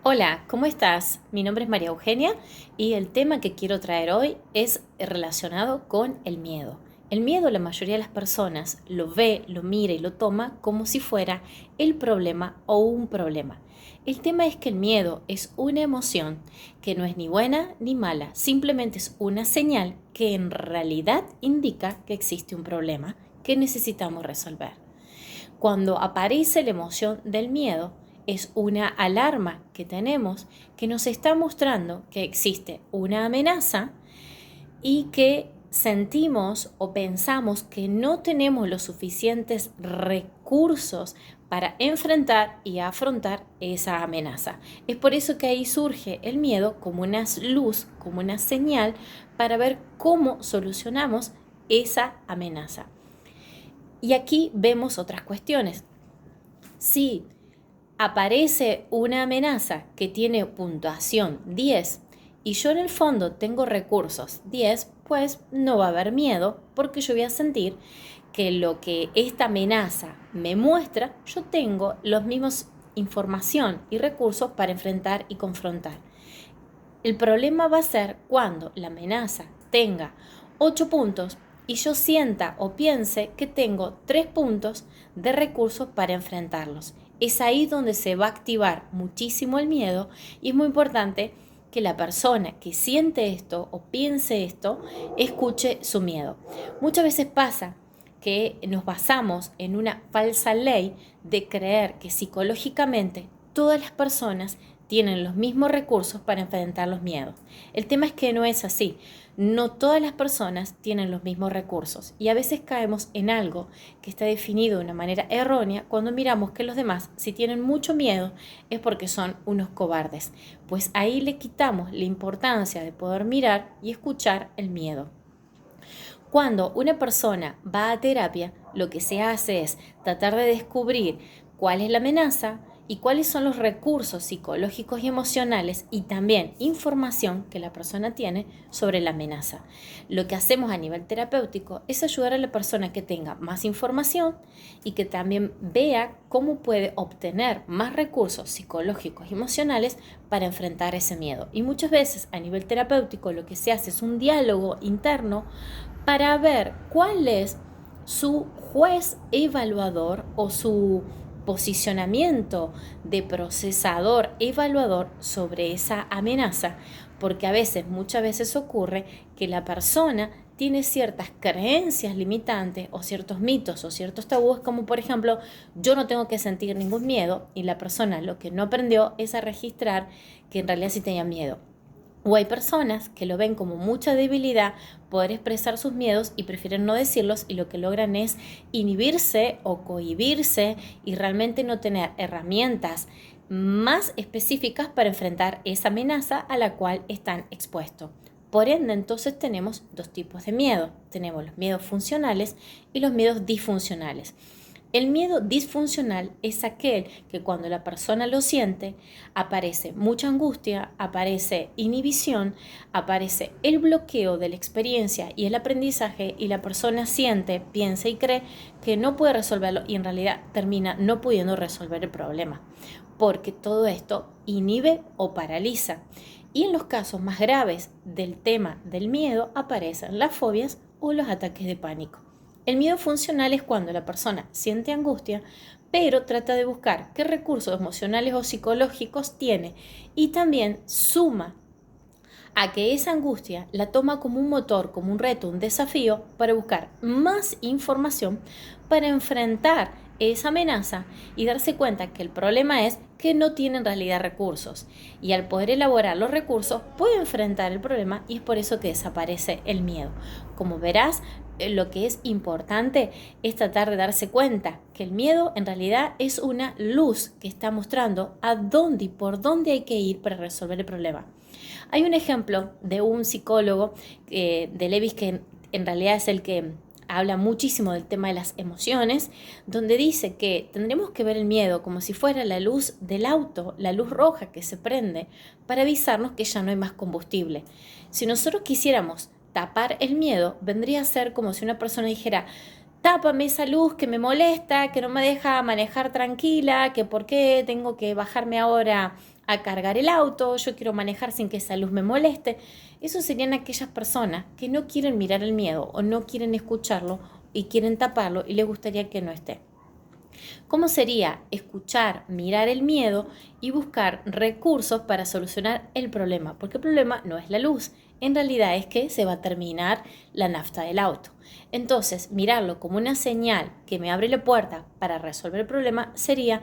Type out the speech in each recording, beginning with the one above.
Hola, ¿cómo estás? Mi nombre es María Eugenia y el tema que quiero traer hoy es relacionado con el miedo. El miedo la mayoría de las personas lo ve, lo mira y lo toma como si fuera el problema o un problema. El tema es que el miedo es una emoción que no es ni buena ni mala, simplemente es una señal que en realidad indica que existe un problema que necesitamos resolver. Cuando aparece la emoción del miedo, es una alarma que tenemos que nos está mostrando que existe una amenaza y que sentimos o pensamos que no tenemos los suficientes recursos para enfrentar y afrontar esa amenaza. Es por eso que ahí surge el miedo como una luz, como una señal para ver cómo solucionamos esa amenaza. Y aquí vemos otras cuestiones. Si aparece una amenaza que tiene puntuación 10 y yo en el fondo tengo recursos 10, pues no va a haber miedo porque yo voy a sentir que lo que esta amenaza me muestra, yo tengo los mismos información y recursos para enfrentar y confrontar. El problema va a ser cuando la amenaza tenga 8 puntos y yo sienta o piense que tengo 3 puntos de recursos para enfrentarlos. Es ahí donde se va a activar muchísimo el miedo y es muy importante que la persona que siente esto o piense esto escuche su miedo. Muchas veces pasa que nos basamos en una falsa ley de creer que psicológicamente todas las personas tienen los mismos recursos para enfrentar los miedos. El tema es que no es así. No todas las personas tienen los mismos recursos y a veces caemos en algo que está definido de una manera errónea cuando miramos que los demás, si tienen mucho miedo, es porque son unos cobardes. Pues ahí le quitamos la importancia de poder mirar y escuchar el miedo. Cuando una persona va a terapia, lo que se hace es tratar de descubrir cuál es la amenaza y cuáles son los recursos psicológicos y emocionales y también información que la persona tiene sobre la amenaza. Lo que hacemos a nivel terapéutico es ayudar a la persona que tenga más información y que también vea cómo puede obtener más recursos psicológicos y emocionales para enfrentar ese miedo. Y muchas veces a nivel terapéutico lo que se hace es un diálogo interno para ver cuál es su juez evaluador o su posicionamiento de procesador evaluador sobre esa amenaza, porque muchas veces ocurre que la persona tiene ciertas creencias limitantes o ciertos mitos o ciertos tabúes, como por ejemplo, yo no tengo que sentir ningún miedo, y la persona lo que no aprendió es a registrar que en realidad sí tenía miedo. O hay personas que lo ven como mucha debilidad poder expresar sus miedos y prefieren no decirlos, y lo que logran es inhibirse o cohibirse y realmente no tener herramientas más específicas para enfrentar esa amenaza a la cual están expuestos. Por ende, entonces tenemos dos tipos de miedo. Tenemos los miedos funcionales y los miedos disfuncionales. El miedo disfuncional es aquel que cuando la persona lo siente, aparece mucha angustia, aparece inhibición, aparece el bloqueo de la experiencia y el aprendizaje, y la persona siente, piensa y cree que no puede resolverlo, y en realidad termina no pudiendo resolver el problema, porque todo esto inhibe o paraliza. Y en los casos más graves del tema del miedo aparecen las fobias o los ataques de pánico. El miedo funcional es cuando la persona siente angustia, pero trata de buscar qué recursos emocionales o psicológicos tiene, y también suma a que esa angustia la toma como un motor, como un reto, un desafío para buscar más información para enfrentar esa amenaza y darse cuenta que el problema es que no tiene en realidad recursos, y al poder elaborar los recursos puede enfrentar el problema, y es por eso que desaparece el miedo. Como verás, lo que es importante es tratar de darse cuenta que el miedo en realidad es una luz que está mostrando a dónde y por dónde hay que ir para resolver el problema. Hay un ejemplo de un psicólogo de Lewis, que en realidad es el que habla muchísimo del tema de las emociones, donde dice que tendremos que ver el miedo como si fuera la luz del auto, la luz roja que se prende para avisarnos que ya no hay más combustible. Si nosotros quisiéramos tapar el miedo, vendría a ser como si una persona dijera: tápame esa luz que me molesta, que no me deja manejar tranquila, que por qué tengo que bajarme ahora a cargar el auto, yo quiero manejar sin que esa luz me moleste. Esos serían aquellas personas que no quieren mirar el miedo o no quieren escucharlo y quieren taparlo y les gustaría que no esté. ¿Cómo sería escuchar, mirar el miedo y buscar recursos para solucionar el problema? Porque el problema no es la luz, en realidad es que se va a terminar la nafta del auto. Entonces, mirarlo como una señal que me abre la puerta para resolver el problema sería,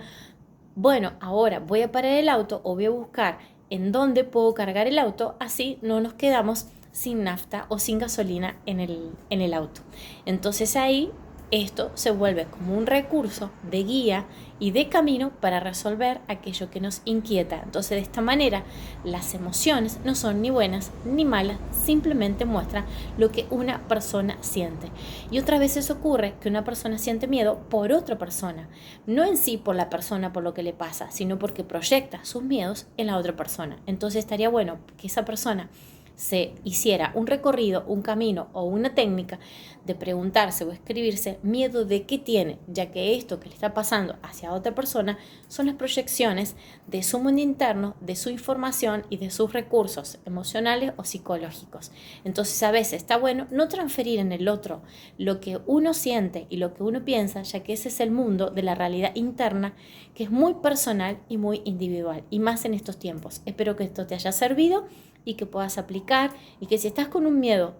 bueno, ahora voy a parar el auto o voy a buscar en dónde puedo cargar el auto, así no nos quedamos sin nafta o sin gasolina en el auto. Entonces ahí esto se vuelve como un recurso de guía y de camino para resolver aquello que nos inquieta. Entonces, de esta manera, las emociones no son ni buenas ni malas, simplemente muestran lo que una persona siente. Y otras veces ocurre que una persona siente miedo por otra persona, no en sí por la persona, por lo que le pasa, sino porque proyecta sus miedos en la otra persona. Entonces, estaría bueno que esa persona se hiciera un recorrido, un camino o una técnica de preguntarse o escribirse miedo de qué tiene, ya que esto que le está pasando hacia otra persona son las proyecciones de su mundo interno, de su información y de sus recursos emocionales o psicológicos. Entonces a veces está bueno no transferir en el otro lo que uno siente y lo que uno piensa, ya que ese es el mundo de la realidad interna que es muy personal y muy individual, y más en estos tiempos. Espero que esto te haya servido y que puedas aplicar, y que si estás con un miedo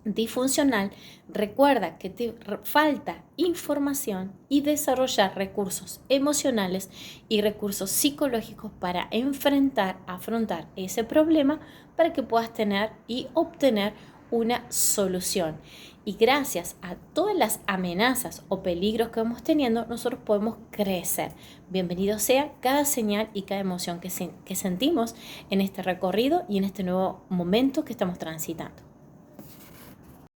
disfuncional, recuerda que te falta información y desarrollar recursos emocionales y recursos psicológicos para afrontar ese problema para que puedas tener y obtener una solución. Y gracias a todas las amenazas o peligros que vamos teniendo, nosotros podemos crecer. Bienvenido sea cada señal y cada emoción que sentimos en este recorrido y en este nuevo momento que estamos transitando.